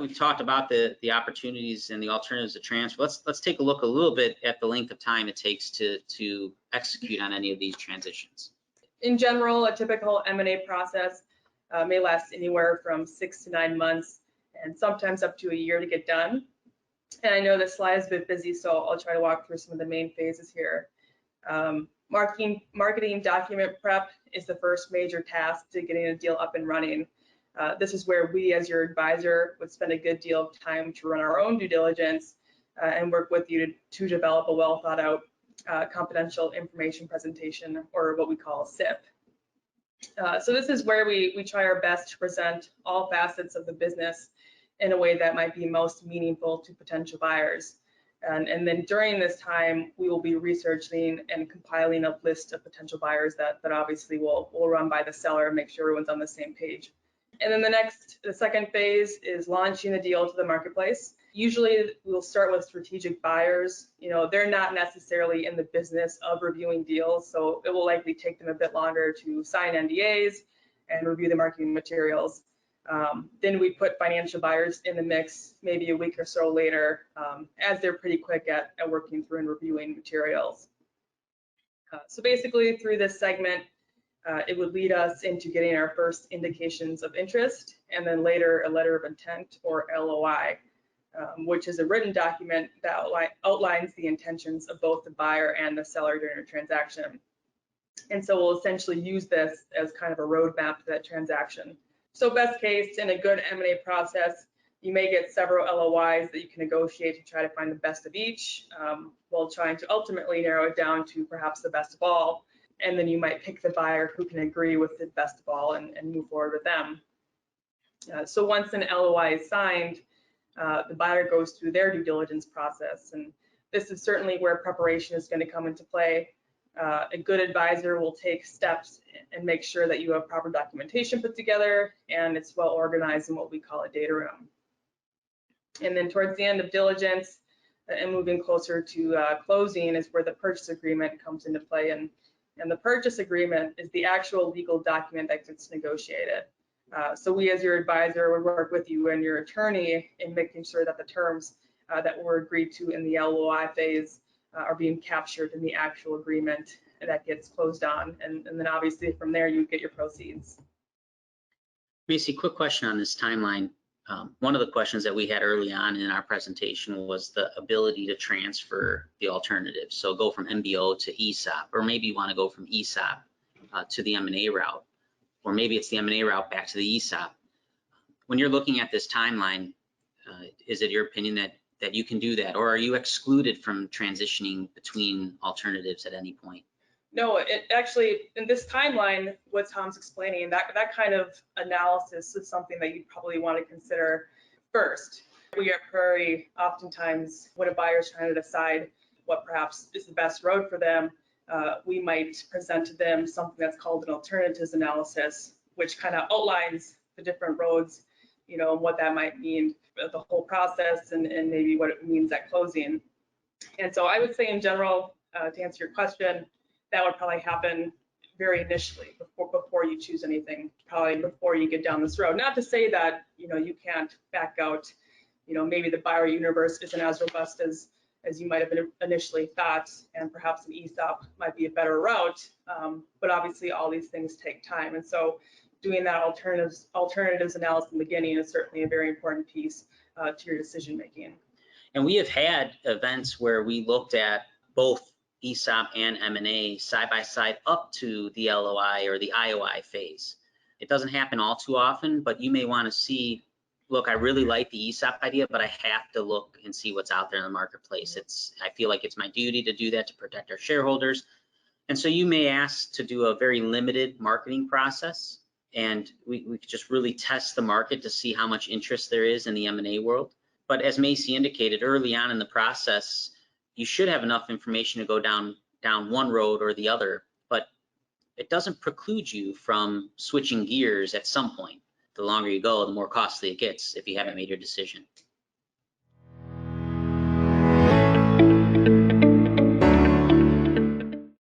we've talked about the opportunities and the alternatives to transfer, let's take a look a little bit at the length of time it takes to execute on any of these transitions. In general, a typical M&A process may last anywhere from 6 to 9 months and sometimes up to a year to get done. And I know this slide is a bit busy, so I'll try to walk through some of the main phases here. Marketing document prep is the first major task to getting a deal up and running. This is where we, as your advisor, would spend a good deal of time to run our own due diligence and work with you to develop a well thought out confidential information presentation, or what we call a SIP. So this is where we try our best to present all facets of the business in a way that might be most meaningful to potential buyers. And then during this time, we will be researching and compiling a list of potential buyers that obviously will run by the seller and make sure everyone's on the same page. And then the second phase is launching the deal to the marketplace. Usually we'll start with strategic buyers. You know, they're not necessarily in the business of reviewing deals, so it will likely take them a bit longer to sign NDAs and review the marketing materials. Then we put financial buyers in the mix maybe a week or so later, as they're pretty quick at working through and reviewing materials. So basically through this segment, it would lead us into getting our first indications of interest, and then later a letter of intent, or LOI, which is a written document that outlines the intentions of both the buyer and the seller during a transaction. And so we'll essentially use this as kind of a roadmap to that transaction. So best case, in a good M&A process, you may get several LOIs that you can negotiate to try to find the best of each, while trying to ultimately narrow it down to perhaps the best of all. And then you might pick the buyer who can agree with the best of all and move forward with them. So once an LOI is signed, the buyer goes through their due diligence process. And this is certainly where preparation is going to come into play. A good advisor will take steps and make sure that you have proper documentation put together and it's well organized in what we call a data room. And then towards the end of diligence and moving closer to closing is where the purchase agreement comes into play. And the purchase agreement is the actual legal document that gets negotiated. So we, as your advisor, would work with you and your attorney in making sure that the terms that were agreed to in the LOI phase are being captured in the actual agreement that gets closed on. And then obviously from there, you get your proceeds. Macy, quick question on this timeline. One of the questions that we had early on in our presentation was the ability to transfer the alternatives. So go from MBO to ESOP, or maybe you want to go from ESOP to the M&A route, or maybe it's the M&A route back to the ESOP. When you're looking at this timeline, is it your opinion that you can do that, or are you excluded from transitioning between alternatives at any point? No, it actually, in this timeline, what Tom's explaining, that kind of analysis is something that you'd probably want to consider first. We at Prairie, oftentimes when a buyer is trying to decide what perhaps is the best road for them, we might present to them something that's called an alternatives analysis, which kind of outlines the different roads, you know, and what that might mean, the whole process, and maybe what it means at closing. And so I would say in general, to answer your question, that would probably happen very initially before you choose anything, probably before you get down this road. Not to say that, you know, you can't back out, you know, maybe the buyer universe isn't as robust as you might have initially thought, and perhaps an ESOP might be a better route, but obviously all these things take time. And so doing that alternatives analysis in the beginning is certainly a very important piece to your decision making. And we have had events where we looked at both ESOP and M&A side by side up to the LOI or the IOI phase. It doesn't happen all too often, but you may want to see, look, I really like the ESOP idea, but I have to look and see what's out there in the marketplace. I feel like it's my duty to do that to protect our shareholders. And so you may ask to do a very limited marketing process, and we could just really test the market to see how much interest there is in the M&A world. But as Macy indicated early on in the process, you should have enough information to go down one road or the other, but it doesn't preclude you from switching gears at some point. The longer you go, the more costly it gets if you haven't made your decision.